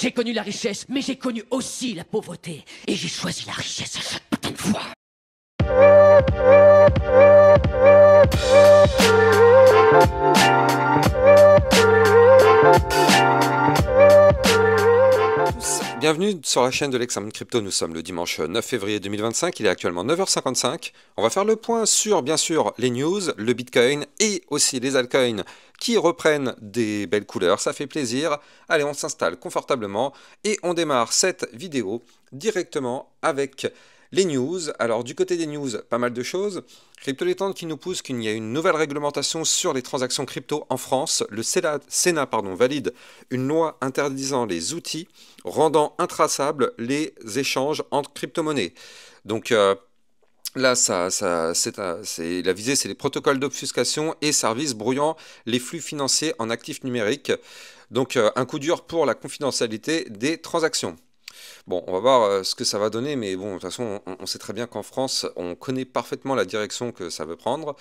J'ai connu la richesse, mais j'ai connu aussi la pauvreté. Et j'ai choisi la richesse à chaque putain de fois. Bienvenue sur la chaîne de l'Examen Crypto. Nous sommes le dimanche 9 février 2025, il est actuellement 9h55. On va faire le point sur, bien sûr, les news, le Bitcoin et aussi les altcoins qui reprennent des belles couleurs, ça fait plaisir. Allez, on s'installe confortablement et on démarre cette vidéo directement avec les news. Alors du côté des news, pas mal de choses. Crypto Détente qui nous pousse qu'il y a une nouvelle réglementation sur les transactions crypto en France. Le Sénat valide une loi interdisant les outils rendant intraçables les échanges entre crypto-monnaies. Donc là, la visée, c'est les protocoles d'obfuscation et services brouillant les flux financiers en actifs numériques. Donc un coup dur pour la confidentialité des transactions. Bon, on va voir ce que ça va donner, mais bon, de toute façon, on sait très bien qu'en France, on connaît parfaitement la direction que ça veut prendre.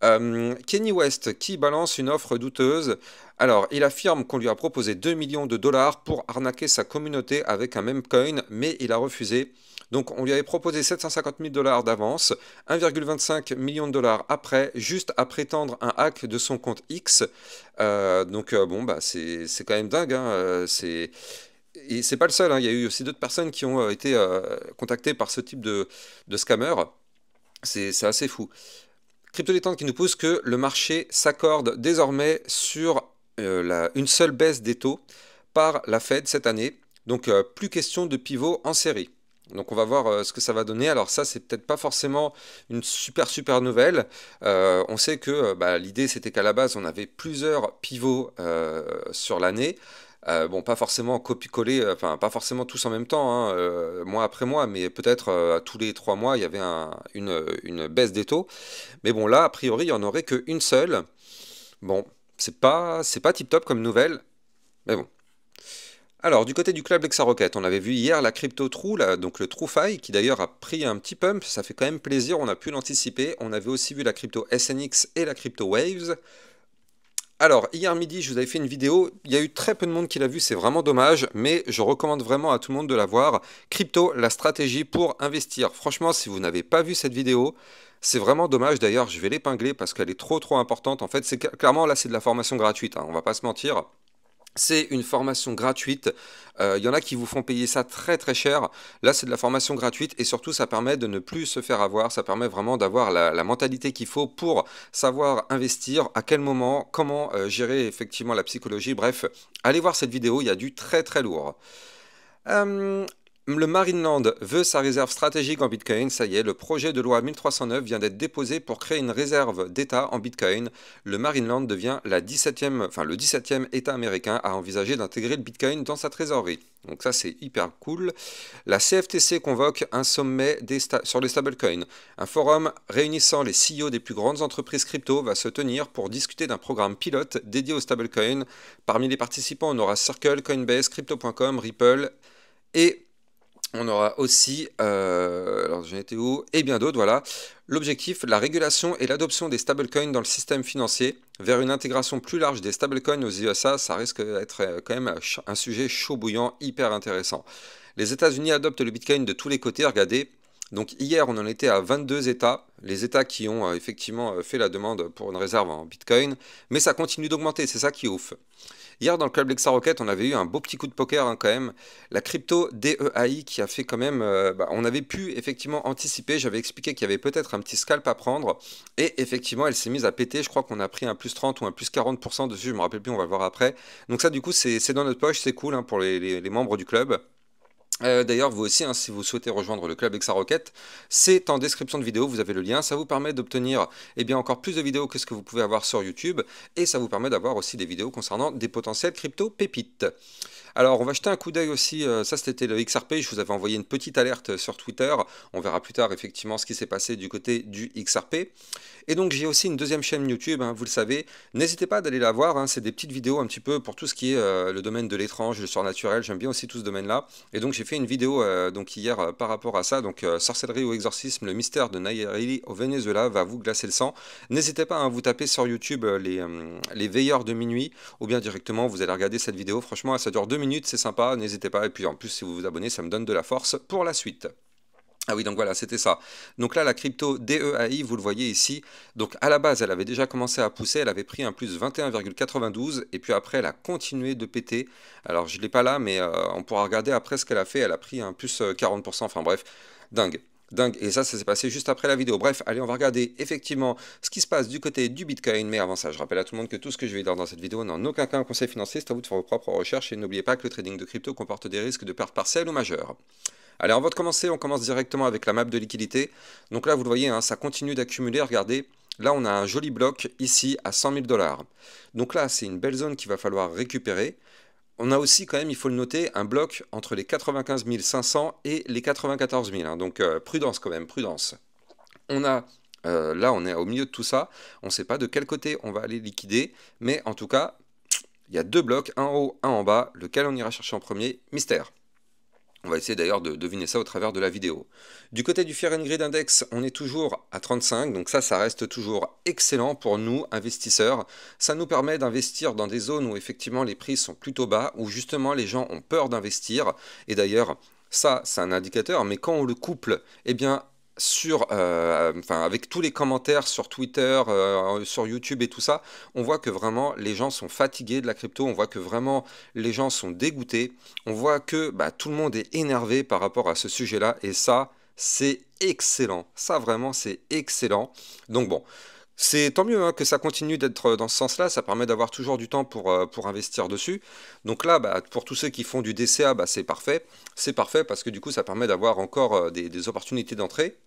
Kanye West qui balance une offre douteuse. Alors, il affirme qu'on lui a proposé 2 millions de dollars pour arnaquer sa communauté avec un meme coin, mais il a refusé. Donc, on lui avait proposé 750 000 dollars d'avance, 1,25 million de dollars après, juste à prétendre un hack de son compte X. Bon, bah, c'est quand même dingue, hein, Et c'est pas le seul, hein, il y a eu aussi d'autres personnes qui ont été contactées par ce type de scammer. C'est assez fou. Crypto Détente qui nous pousse que le marché s'accorde désormais sur une seule baisse des taux par la Fed cette année. Donc plus question de pivot en série. Donc on va voir ce que ça va donner. Alors ça, c'est peut-être pas forcément une super nouvelle. On sait que l'idée c'était qu'à la base on avait plusieurs pivots sur l'année. Bon, pas forcément copier-coller, enfin pas forcément tous en même temps, hein, mois après mois, mais peut-être tous les 3 mois il y avait une baisse des taux. Mais bon, là, a priori, il n'y en aurait qu'une seule. Bon, c'est pas tip-top comme nouvelle, mais bon. Alors, du côté du club Lexarocket, on avait vu hier la crypto True, donc le TrueFi, qui d'ailleurs a pris un petit pump, ça fait quand même plaisir, on a pu l'anticiper. On avait aussi vu la crypto SNX et la crypto Waves. Alors, hier midi, je vous avais fait une vidéo, il y a eu très peu de monde qui l'a vue, c'est vraiment dommage, mais je recommande vraiment à tout le monde de la voir. Crypto, la stratégie pour investir. Franchement, si vous n'avez pas vu cette vidéo, c'est vraiment dommage. D'ailleurs, je vais l'épingler parce qu'elle est trop importante. En fait, clairement, là, c'est de la formation gratuite, hein, on va pas se mentir. C'est une formation gratuite. Il y en a qui vous font payer ça très cher. Là, c'est de la formation gratuite et surtout, ça permet de ne plus se faire avoir. Ça permet vraiment d'avoir la mentalité qu'il faut pour savoir investir, à quel moment, comment gérer effectivement la psychologie. Bref, allez voir cette vidéo, il y a du très lourd. Le Marineland veut sa réserve stratégique en Bitcoin. Ça y est, le projet de loi 1309 vient d'être déposé pour créer une réserve d'État en Bitcoin. Le Marineland devient le 17e État américain à envisager d'intégrer le Bitcoin dans sa trésorerie. Donc ça, c'est hyper cool. La CFTC convoque un sommet sur les stablecoins. Un forum réunissant les CEO des plus grandes entreprises crypto va se tenir pour discuter d'un programme pilote dédié aux stablecoins. Parmi les participants, on aura Circle, Coinbase, Crypto.com, Ripple et on aura aussi, alors j'en étais où, et bien d'autres, voilà. L'objectif, la régulation et l'adoption des stablecoins dans le système financier vers une intégration plus large des stablecoins aux USA, ça risque d'être quand même un sujet chaud bouillant, hyper intéressant. Les États-Unis adoptent le Bitcoin de tous les côtés, regardez. Donc hier, on en était à 22 États, les États qui ont effectivement fait la demande pour une réserve en Bitcoin, mais ça continue d'augmenter, c'est ça qui est ouf. Hier, dans le club Lexarocket, on avait eu un beau petit coup de poker hein, quand même. La crypto DEAI qui a fait quand même... on avait pu effectivement anticiper, j'avais expliqué qu'il y avait peut-être un petit scalp à prendre. Et effectivement, elle s'est mise à péter. Je crois qu'on a pris un plus 30 ou un plus 40% dessus, je me rappelle plus, on va le voir après. Donc ça, du coup, c'est dans notre poche, c'est cool hein, pour les membres du club. D'ailleurs, vous aussi, hein, si vous souhaitez rejoindre le club Lexarocket, c'est en description de vidéo, vous avez le lien. Ça vous permet d'obtenir encore plus de vidéos que ce que vous pouvez avoir sur YouTube. Et ça vous permet d'avoir aussi des vidéos concernant des potentiels crypto pépites. Alors, on va jeter un coup d'œil aussi, ça c'était le XRP, je vous avais envoyé une petite alerte sur Twitter, on verra plus tard effectivement ce qui s'est passé du côté du XRP. Et donc j'ai aussi une deuxième chaîne YouTube, hein, vous le savez, n'hésitez pas d'aller la voir, hein, c'est des petites vidéos un petit peu pour tout ce qui est le domaine de l'étrange, le surnaturel, j'aime bien aussi tout ce domaine-là. Et donc j'ai fait une vidéo donc hier par rapport à ça, donc sorcellerie ou exorcisme, le mystère de Nayeli au Venezuela va vous glacer le sang. N'hésitez pas à vous taper sur YouTube les veilleurs de minuit, ou bien directement vous allez regarder cette vidéo, franchement ça dure 2 minutes. minutes, c'est sympa, n'hésitez pas. Et puis en plus, si vous vous abonnez, ça me donne de la force pour la suite. Ah oui, donc voilà, c'était ça. Donc là, la crypto DEAI, vous le voyez ici. Donc à la base, elle avait déjà commencé à pousser, elle avait pris un plus 21,92 et puis après, elle a continué de péter. Alors je ne l'ai pas là, mais on pourra regarder après ce qu'elle a fait. Elle a pris un plus 40%, enfin bref, dingue. Dingue, et ça s'est passé juste après la vidéo. Bref, allez, on va regarder effectivement ce qui se passe du côté du Bitcoin. Mais avant ça, je rappelle à tout le monde que tout ce que je vais dire dans cette vidéo n'est en aucun cas un conseil financier. C'est à vous de faire vos propres recherches. Et n'oubliez pas que le trading de crypto comporte des risques de pertes partielles ou majeures. Allez, avant de commencer, on commence directement avec la map de liquidité. Donc là, vous le voyez, hein, ça continue d'accumuler. Regardez, là, on a un joli bloc ici à 100 000 $. Donc là, c'est une belle zone qu'il va falloir récupérer. On a aussi quand même, il faut le noter, un bloc entre les 95 500 et les 94 000. Hein, donc prudence quand même, prudence. Là, on est au milieu de tout ça. On ne sait pas de quel côté on va aller liquider. Mais en tout cas, il y a deux blocs, un en haut, un en bas. Lequel on ira chercher en premier? Mystère. On va essayer d'ailleurs de deviner ça au travers de la vidéo. Du côté du Fear and Greed Index, on est toujours à 35, donc ça reste toujours excellent pour nous, investisseurs. Ça nous permet d'investir dans des zones où effectivement les prix sont plutôt bas, où justement les gens ont peur d'investir. Et d'ailleurs, ça, c'est un indicateur, mais quand on le couple, eh bien, avec tous les commentaires sur Twitter, sur YouTube et tout ça, on voit que vraiment les gens sont fatigués de la crypto, on voit que vraiment les gens sont dégoûtés, on voit que tout le monde est énervé par rapport à ce sujet-là, et ça, c'est excellent. Ça, vraiment, c'est excellent. Donc bon, c'est tant mieux hein, que ça continue d'être dans ce sens-là, ça permet d'avoir toujours du temps pour investir dessus. Donc là, pour tous ceux qui font du DCA, c'est parfait. C'est parfait parce que du coup, ça permet d'avoir encore des opportunités d'entrée.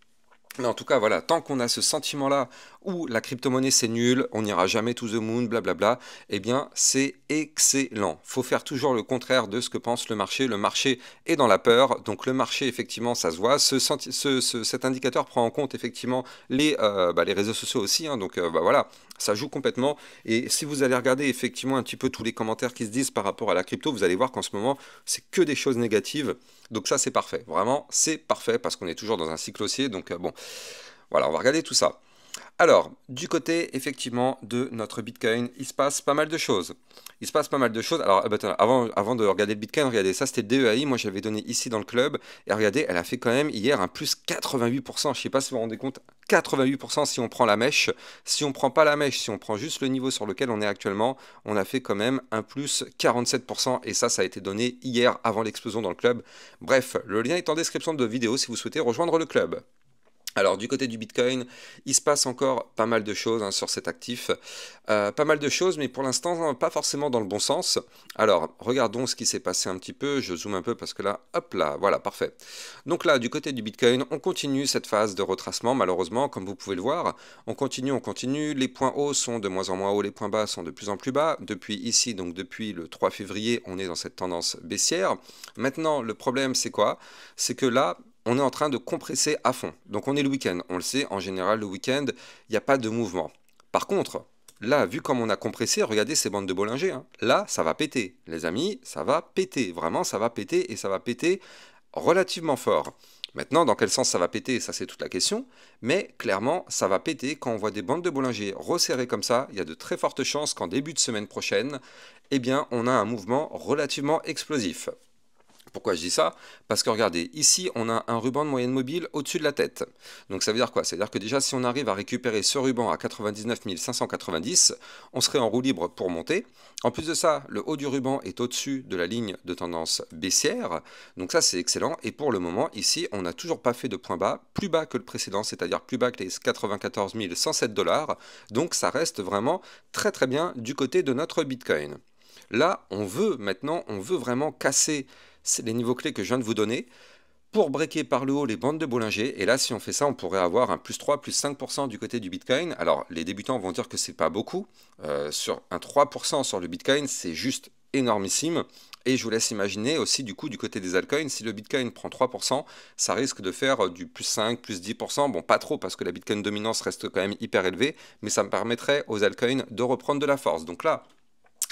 Mais en tout cas, voilà, tant qu'on a ce sentiment-là où la crypto-monnaie c'est nul, on n'ira jamais to the moon, blablabla, eh bien c'est excellent. Faut faire toujours le contraire de ce que pense le marché. Le marché est dans la peur, donc le marché effectivement ça se voit. Cet indicateur prend en compte effectivement les réseaux sociaux aussi, hein, donc voilà, ça joue complètement. Et si vous allez regarder effectivement un petit peu tous les commentaires qui se disent par rapport à la crypto, vous allez voir qu'en ce moment c'est que des choses négatives. Donc ça c'est parfait, vraiment c'est parfait parce qu'on est toujours dans un cycle haussier, donc bon. Voilà, on va regarder tout ça. Alors, du côté, effectivement, de notre Bitcoin, il se passe pas mal de choses. Il se passe pas mal de choses. Alors, avant de regarder le Bitcoin, regardez, ça c'était le DEAI. Moi, j'avais donné ici dans le club. Et regardez, elle a fait quand même hier un plus 88%. Je ne sais pas si vous vous rendez compte. 88% si on prend la mèche. Si on ne prend pas la mèche, si on prend juste le niveau sur lequel on est actuellement, on a fait quand même un plus 47%. Et ça a été donné hier avant l'explosion dans le club. Bref, le lien est en description de vidéo si vous souhaitez rejoindre le club. Alors du côté du Bitcoin, il se passe encore pas mal de choses hein, sur cet actif. Pas mal de choses, mais pour l'instant, pas forcément dans le bon sens. Alors, regardons ce qui s'est passé un petit peu. Je zoome un peu parce que là, hop là, voilà, parfait. Donc là, du côté du Bitcoin, on continue cette phase de retracement, malheureusement, comme vous pouvez le voir. On continue. Les points hauts sont de moins en moins hauts, les points bas sont de plus en plus bas. Depuis ici, donc depuis le 3 février, on est dans cette tendance baissière. Maintenant, le problème, c'est quoi? C'est que là, on est en train de compresser à fond. Donc on est le week-end. On le sait, en général, le week-end, il n'y a pas de mouvement. Par contre, là, vu comme on a compressé, regardez ces bandes de Bollinger. Hein. Là, ça va péter. Les amis, ça va péter. Vraiment, ça va péter et ça va péter relativement fort. Maintenant, dans quel sens ça va péter, ça c'est toute la question. Mais clairement, ça va péter quand on voit des bandes de Bollinger resserrées comme ça. Il y a de très fortes chances qu'en début de semaine prochaine, eh bien, on a un mouvement relativement explosif. Pourquoi je dis ça? Parce que regardez, ici on a un ruban de moyenne mobile au-dessus de la tête. Donc ça veut dire quoi? Ça veut dire que déjà si on arrive à récupérer ce ruban à 99 590, on serait en roue libre pour monter. En plus de ça, le haut du ruban est au-dessus de la ligne de tendance baissière. Donc ça c'est excellent. Et pour le moment, ici, on n'a toujours pas fait de point bas, plus bas que le précédent, c'est-à-dire plus bas que les 94 107 $. Donc ça reste vraiment très très bien du côté de notre Bitcoin. Là, on veut vraiment casser les niveaux clés que je viens de vous donner pour breaker par le haut les bandes de Bollinger. Et là, si on fait ça, on pourrait avoir un plus 3, plus 5% du côté du Bitcoin. Alors, les débutants vont dire que c'est pas beaucoup. Sur un 3% sur le Bitcoin, c'est juste énormissime. Et je vous laisse imaginer aussi du coup du côté des altcoins, si le Bitcoin prend 3%, ça risque de faire du plus 5, plus 10%. Bon, pas trop parce que la Bitcoin dominance reste quand même hyper élevée, mais ça me permettrait aux altcoins de reprendre de la force. Donc là,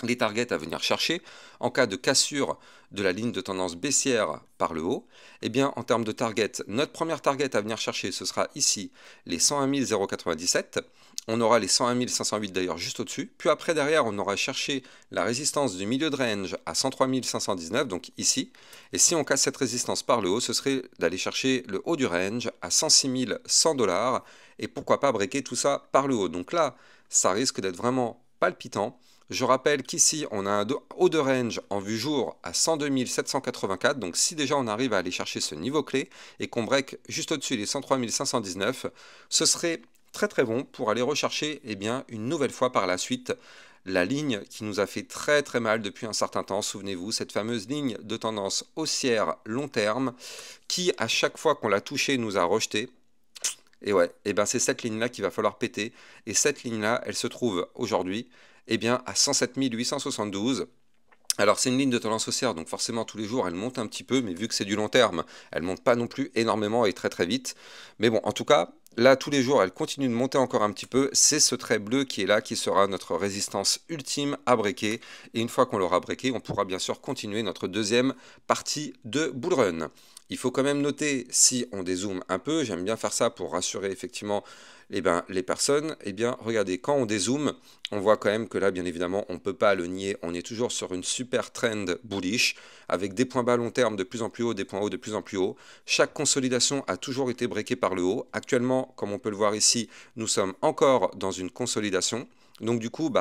les targets à venir chercher en cas de cassure de la ligne de tendance baissière par le haut. Eh bien, en termes de target, notre première target à venir chercher, ce sera ici les 101 097. On aura les 101 508 d'ailleurs juste au-dessus. Puis après, derrière, on aura cherché la résistance du milieu de range à 103 519, donc ici. Et si on casse cette résistance par le haut, ce serait d'aller chercher le haut du range à 106 100 $. Et pourquoi pas breaker tout ça par le haut. Donc là, ça risque d'être vraiment palpitant. Je rappelle qu'ici, on a un haut de range en vue jour à 102 784. Donc si déjà on arrive à aller chercher ce niveau clé et qu'on break juste au-dessus les 103 519, ce serait très très bon pour aller rechercher une nouvelle fois par la suite la ligne qui nous a fait très très mal depuis un certain temps. Souvenez-vous, cette fameuse ligne de tendance haussière long terme qui, à chaque fois qu'on l'a touchée, nous a rejeté. Et ouais, c'est cette ligne-là qu'il va falloir péter. Et cette ligne-là, elle se trouve aujourd'hui à 107 872. Alors c'est une ligne de tendance haussière, donc forcément tous les jours elle monte un petit peu, mais vu que c'est du long terme, elle monte pas non plus énormément et très très vite. Mais bon, en tout cas, là tous les jours elle continue de monter encore un petit peu. C'est ce trait bleu qui est là, qui sera notre résistance ultime à breaker. Et une fois qu'on l'aura breaké, on pourra bien sûr continuer notre deuxième partie de bull run. Il faut quand même noter, si on dézoome un peu, j'aime bien faire ça pour rassurer effectivement les personnes, regardez, quand on dézoome, on voit quand même que là, bien évidemment, on ne peut pas le nier, on est toujours sur une super trend bullish, avec des points bas long terme de plus en plus haut, des points hauts de plus en plus haut. Chaque consolidation a toujours été breakée par le haut. Actuellement, comme on peut le voir ici, nous sommes encore dans une consolidation. Donc du coup,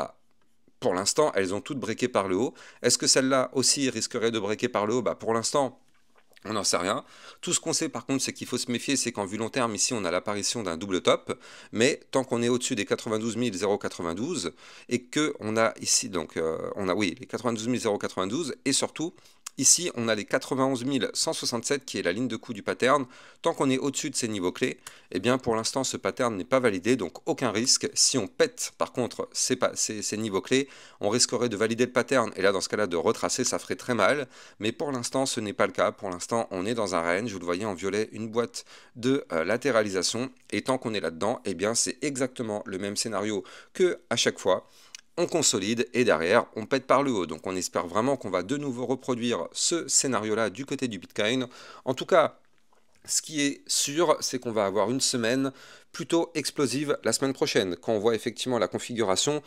pour l'instant, elles ont toutes breaké par le haut. Est-ce que celle-là aussi risquerait de breaker par le haut? Pour l'instant, on n'en sait rien. Tout ce qu'on sait par contre, c'est qu'il faut se méfier, c'est qu'en vue long terme, ici, on a l'apparition d'un double top. Mais tant qu'on est au-dessus des 92 092 et qu'on a ici, donc, les 92 092 et surtout, ici, on a les 91 167 qui est la ligne de coup du pattern. Tant qu'on est au-dessus de ces niveaux clés, pour l'instant, ce pattern n'est pas validé, donc aucun risque. Si on pète, par contre, ces niveaux clés, on risquerait de valider le pattern, et là, dans ce cas-là, de retracer, ça ferait très mal. Mais pour l'instant, ce n'est pas le cas. Pour l'instant, on est dans un range, vous le voyez en violet, une boîte de latéralisation. Et tant qu'on est là-dedans, c'est exactement le même scénario que à chaque fois. On consolide et derrière on pète par le haut. Donc on espère vraiment qu'on va de nouveau reproduire ce scénario-là du côté du Bitcoin. En tout cas, ce qui est sûr, c'est qu'on va avoir une semaine plutôt explosive la semaine prochaine. Quand on voit effectivement la configuration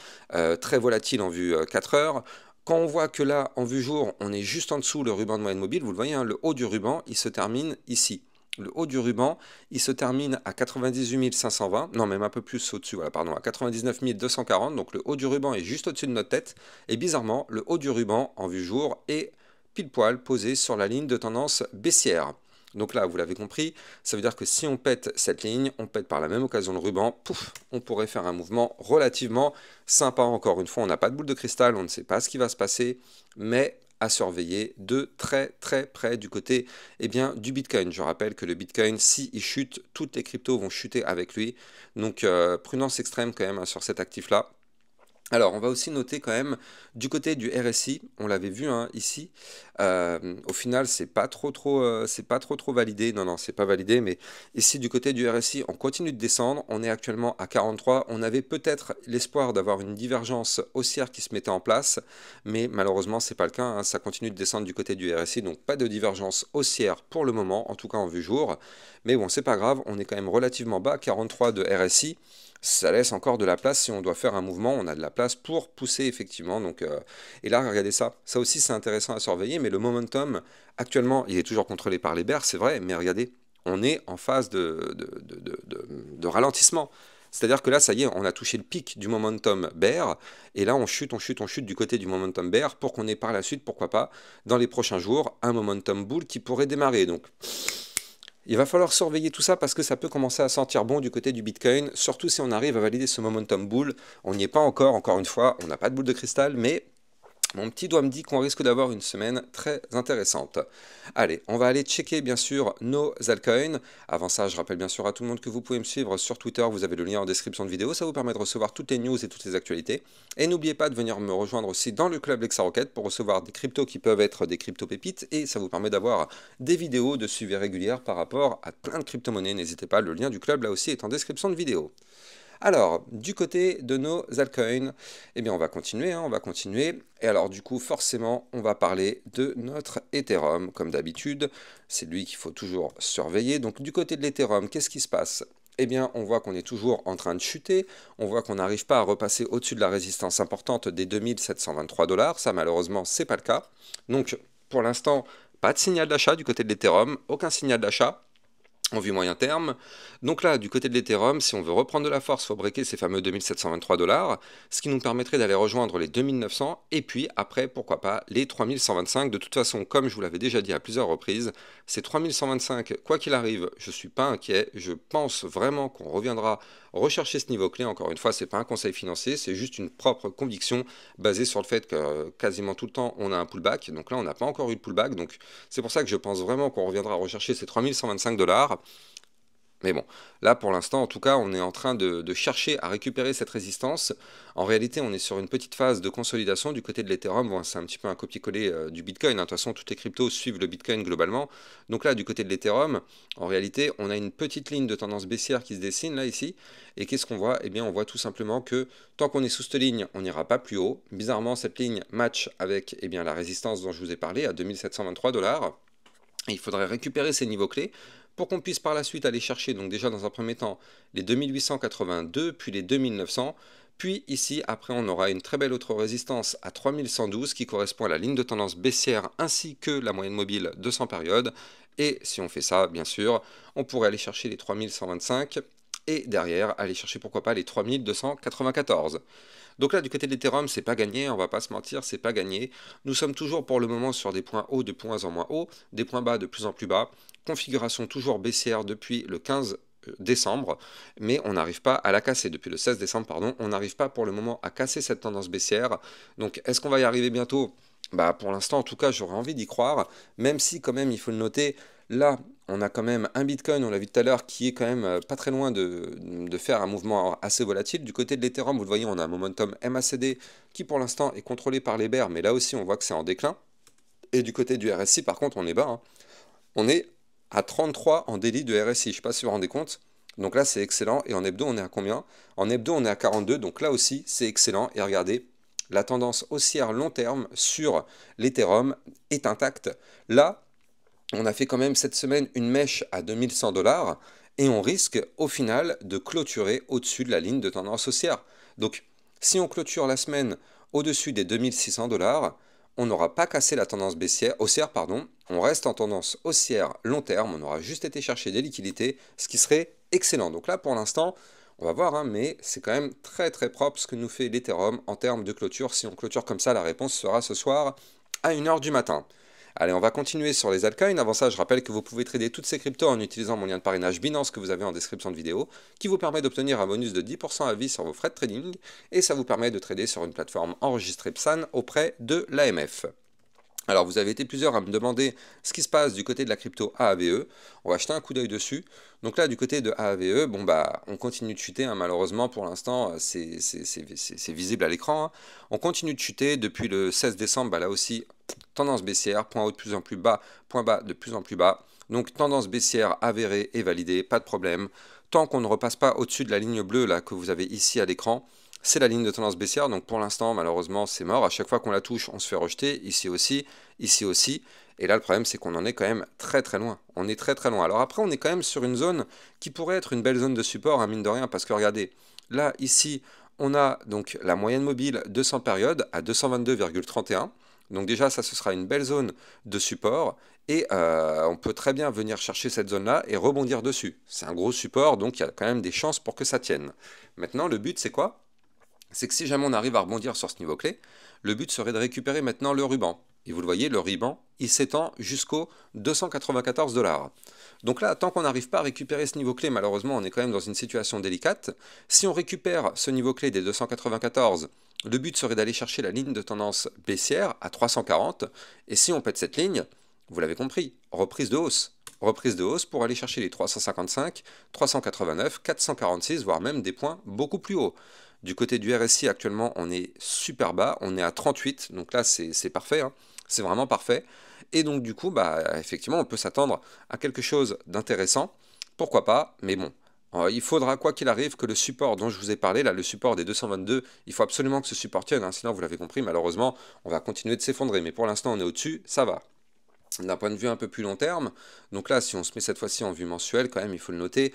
très volatile en vue 4 heures, quand on voit que là, en vue jour, on est juste en dessous le ruban de moyenne mobile, vous le voyez, le haut du ruban, il se termine ici. Le haut du ruban, il se termine à 98 520, non même un peu plus au-dessus, voilà, pardon, à 99 240, donc le haut du ruban est juste au-dessus de notre tête, et bizarrement, le haut du ruban en vue jour est pile poil posé sur la ligne de tendance baissière. Donc là, vous l'avez compris, ça veut dire que si on pète cette ligne, on pète par la même occasion le ruban, pouf, on pourrait faire un mouvement relativement sympa. Encore une fois, on n'a pas de boule de cristal, on ne sait pas ce qui va se passer, mais à surveiller de très très près du côté du Bitcoin. Je rappelle que le Bitcoin, s'il chute, toutes les cryptos vont chuter avec lui. Donc prudence extrême quand même sur cet actif-là. Alors, on va aussi noter quand même du côté du RSI, on l'avait vu ici, au final c'est pas trop validé, non c'est pas validé, mais ici du côté du RSI on continue de descendre, on est actuellement à 43, on avait peut-être l'espoir d'avoir une divergence haussière qui se mettait en place, mais malheureusement c'est pas le cas, ça continue de descendre du côté du RSI, donc pas de divergence haussière pour le moment, en tout cas en vue jour, mais bon c'est pas grave, on est quand même relativement bas, 43 de RSI, ça laisse encore de la place si on doit faire un mouvement, on a de la place pour pousser effectivement. Donc, et là, regardez ça, ça aussi c'est intéressant à surveiller, mais le momentum, actuellement, il est toujours contrôlé par les bears, c'est vrai, mais regardez, on est en phase de ralentissement. C'est-à-dire que là, ça y est, on a touché le pic du momentum bear, et là on chute du côté du momentum bear pour qu'on ait par la suite, pourquoi pas, dans les prochains jours, un momentum bull qui pourrait démarrer. Donc, il va falloir surveiller tout ça parce que ça peut commencer à sentir bon du côté du Bitcoin, surtout si on arrive à valider ce momentum bull. On n'y est pas encore une fois, on n'a pas de boule de cristal, mais mon petit doigt me dit qu'on risque d'avoir une semaine très intéressante. Allez, on va aller checker bien sûr nos altcoins. Avant ça, je rappelle bien sûr à tout le monde que vous pouvez me suivre sur Twitter, vous avez le lien en description de vidéo, ça vous permet de recevoir toutes les news et toutes les actualités. Et n'oubliez pas de venir me rejoindre aussi dans le club Lexarocket pour recevoir des cryptos qui peuvent être des crypto pépites et ça vous permet d'avoir des vidéos de suivi régulière par rapport à plein de crypto-monnaies. N'hésitez pas, le lien du club là aussi est en description de vidéo. Alors, du côté de nos altcoins, eh bien on va continuer, on va continuer. Et alors du coup, forcément, on va parler de notre Ethereum, comme d'habitude. C'est lui qu'il faut toujours surveiller. Donc du côté de l'Ethereum, qu'est-ce qui se passe? Eh bien, on voit qu'on est toujours en train de chuter. On voit qu'on n'arrive pas à repasser au-dessus de la résistance importante des 2723 $. Ça, malheureusement, c'est pas le cas. Donc, pour l'instant, pas de signal d'achat du côté de l'Ethereum, aucun signal d'achat en vue moyen terme. Donc là, du côté de l'Ethereum, si on veut reprendre de la force, il faut breaker ces fameux 2723 $, ce qui nous permettrait d'aller rejoindre les 2900, et puis après, pourquoi pas, les 3125. De toute façon, comme je vous l'avais déjà dit à plusieurs reprises, ces 3125, quoi qu'il arrive, je ne suis pas inquiet, je pense vraiment qu'on reviendra rechercher ce niveau clé. Encore une fois, ce n'est pas un conseil financier, c'est juste une propre conviction basée sur le fait que quasiment tout le temps, on a un pullback. Donc là, on n'a pas encore eu de pullback, donc c'est pour ça que je pense vraiment qu'on reviendra rechercher ces 3125 $. Mais bon, là pour l'instant, en tout cas, on est en train de chercher à récupérer cette résistance. En réalité, on est sur une petite phase de consolidation du côté de l'Ethereum. Bon, c'est un petit peu un copier-coller du Bitcoin. De toute façon, toutes les cryptos suivent le Bitcoin globalement. Donc là, du côté de l'Ethereum, en réalité, on a une petite ligne de tendance baissière qui se dessine là, ici. Et qu'est-ce qu'on voit? Eh bien, on voit tout simplement que tant qu'on est sous cette ligne, on n'ira pas plus haut. Bizarrement, cette ligne match avec la résistance dont je vous ai parlé à 2723 $. Et il faudrait récupérer ces niveaux clés pour qu'on puisse par la suite aller chercher, donc déjà dans un premier temps, les 2882, puis les 2900, puis ici, après, on aura une très belle autre résistance à 3112 qui correspond à la ligne de tendance baissière ainsi que la moyenne mobile de 100 périodes. Et si on fait ça, bien sûr, on pourrait aller chercher les 3125 et derrière, aller chercher pourquoi pas les 3294. Donc là, du côté de l'Ethereum, c'est pas gagné, on va pas se mentir, c'est pas gagné. Nous sommes toujours pour le moment sur des points hauts de moins en moins hauts, des points bas de plus en plus bas, configuration toujours baissière depuis le 15 décembre, mais on n'arrive pas à la casser. Depuis le 16 décembre, pardon, on n'arrive pas pour le moment à casser cette tendance baissière. Donc est-ce qu'on va y arriver bientôt? Bah pour l'instant, en tout cas, j'aurais envie d'y croire, même si quand même, il faut le noter, là, on a quand même un Bitcoin, on l'a vu tout à l'heure, qui est quand même pas très loin de faire un mouvement assez volatile. Du côté de l'Ethereum, vous le voyez, on a un momentum MACD qui pour l'instant est contrôlé par les bears, mais là aussi on voit que c'est en déclin. Et du côté du RSI, par contre, on est bas. On est à 33 en daily de RSI, je ne sais pas si vous vous rendez compte. Donc là, c'est excellent. Et en hebdo, on est à combien? En hebdo, on est à 42, donc là aussi, c'est excellent. Et regardez, la tendance haussière long terme sur l'Ethereum est intacte. Là, on a fait quand même cette semaine une mèche à 2100 $ et on risque au final de clôturer au-dessus de la ligne de tendance haussière. Donc si on clôture la semaine au-dessus des 2600 $, on n'aura pas cassé la tendance haussière, on reste en tendance haussière long terme, on aura juste été chercher des liquidités, ce qui serait excellent. Donc là pour l'instant, on va voir, mais c'est quand même très très propre ce que nous fait l'Ethereum en termes de clôture. Si on clôture comme ça, la réponse sera ce soir à 1h du matin. Allez, on va continuer sur les altcoins. Avant ça, je rappelle que vous pouvez trader toutes ces cryptos en utilisant mon lien de parrainage Binance que vous avez en description de vidéo, qui vous permet d'obtenir un bonus de 10% à vie sur vos frais de trading, et ça vous permet de trader sur une plateforme enregistrée PSAN auprès de l'AMF. Alors, vous avez été plusieurs à me demander ce qui se passe du côté de la crypto AAVE. On va jeter un coup d'œil dessus. Donc là, du côté de AAVE, bon bah, on continue de chuter. Malheureusement, pour l'instant, c'est visible à l'écran. On continue de chuter depuis le 16 décembre. Bah, là aussi, tendance baissière, point haut de plus en plus bas, point bas de plus en plus bas. Donc tendance baissière avérée et validée, pas de problème. Tant qu'on ne repasse pas au-dessus de la ligne bleue là que vous avez ici à l'écran, c'est la ligne de tendance baissière, donc pour l'instant, malheureusement, c'est mort. À chaque fois qu'on la touche, on se fait rejeter, ici aussi, ici aussi. Et là, le problème, c'est qu'on en est quand même très très loin. On est très très loin. Alors après, on est quand même sur une zone qui pourrait être une belle zone de support, mine de rien, parce que regardez, là, ici, on a donc la moyenne mobile 200 périodes à 222,31. Donc déjà, ça, ce sera une belle zone de support. Et on peut très bien venir chercher cette zone-là et rebondir dessus. C'est un gros support, donc il y a quand même des chances pour que ça tienne. Maintenant, le but, c'est quoi? C'est que si jamais on arrive à rebondir sur ce niveau clé, le but serait de récupérer maintenant le ruban. Et vous le voyez, le ruban, il s'étend jusqu'aux 294 $. Donc là, tant qu'on n'arrive pas à récupérer ce niveau clé, malheureusement, on est quand même dans une situation délicate. Si on récupère ce niveau clé des 294, le but serait d'aller chercher la ligne de tendance baissière à 340. Et si on pète cette ligne, vous l'avez compris, reprise de hausse. Reprise de hausse pour aller chercher les 355, 389, 446, voire même des points beaucoup plus hauts. Du côté du RSI, actuellement, on est super bas, on est à 38, donc là, c'est parfait, c'est vraiment parfait. Et donc, du coup, bah, effectivement, on peut s'attendre à quelque chose d'intéressant, pourquoi pas, mais bon, Il faudra, quoi qu'il arrive, que le support dont je vous ai parlé, là, le support des 222, il faut absolument que ce support tienne, hein, sinon vous l'avez compris, malheureusement, on va continuer de s'effondrer. Mais pour l'instant, on est au-dessus, ça va. D'un point de vue un peu plus long terme, donc là, si on se met cette fois-ci en vue mensuelle, quand même, il faut le noter,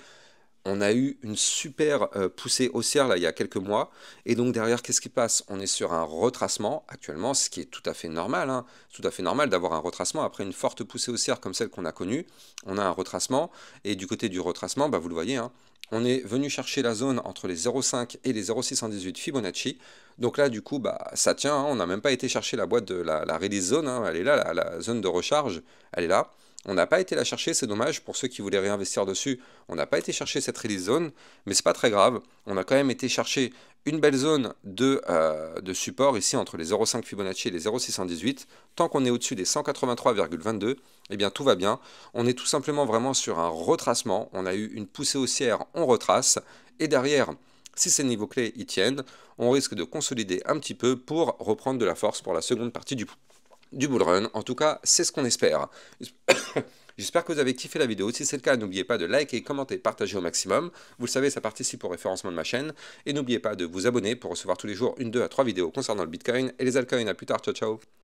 on a eu une super poussée haussière là il y a quelques mois, et donc derrière qu'est-ce qui passe? On est sur un retracement actuellement, ce qui est tout à fait normal, hein, tout à fait normal d'avoir un retracement après une forte poussée haussière comme celle qu'on a connue. On a un retracement, et du côté du retracement, bah, vous le voyez, hein, on est venu chercher la zone entre les 0,5 et les 0,618 Fibonacci. Donc là, du coup, bah, ça tient, hein, on n'a même pas été chercher la boîte de la release zone, hein, elle est là, la zone de recharge, elle est là. On n'a pas été la chercher, c'est dommage pour ceux qui voulaient réinvestir dessus. On n'a pas été chercher cette release zone, mais c'est pas très grave. On a quand même été chercher une belle zone de support ici entre les 0,5 Fibonacci et les 0,618. Tant qu'on est au-dessus des 183,22, eh bien tout va bien. On est tout simplement vraiment sur un retracement. On a eu une poussée haussière, on retrace. Et derrière, si ces niveaux clés y tiennent, on risque de consolider un petit peu pour reprendre de la force pour la seconde partie du bull run. En tout cas, c'est ce qu'on espère. J'espère que vous avez kiffé la vidéo. Si c'est le cas, n'oubliez pas de liker, commenter, partager au maximum. Vous le savez, ça participe au référencement de ma chaîne. Et n'oubliez pas de vous abonner pour recevoir tous les jours une, 2 à 3 vidéos concernant le Bitcoin et les altcoins. A plus tard, ciao ciao.